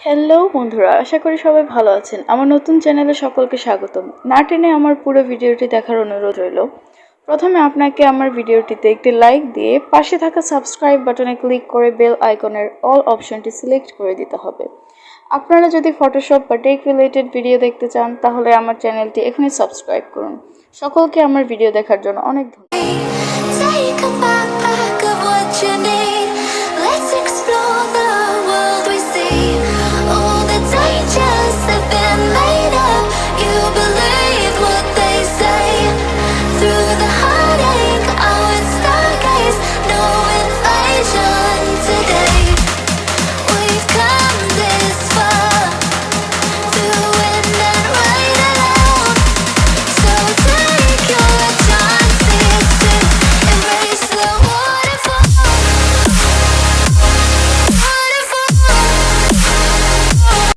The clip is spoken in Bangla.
হ্যালো বন্ধুরা, আশা করি সবাই ভালো আছেন। আমার নতুন চ্যানেলে সকলকে স্বাগতম। না টেনে আমার পুরো ভিডিওটি দেখার অনুরোধ রইল। প্রথমে আপনাকে আমার ভিডিওটিতে একটি লাইক দিয়ে পাশে থাকা সাবস্ক্রাইব বাটনে ক্লিক করে বেল আইকনের অল অপশনটি সিলেক্ট করে দিতে হবে। আপনারা যদি ফটোশপ বা টেক রিলেটেড ভিডিও দেখতে চান তাহলে আমার চ্যানেলটি এখনই সাবস্ক্রাইব করুন। সকলকে আমার ভিডিও দেখার জন্য অনেক ধন্যবাদ।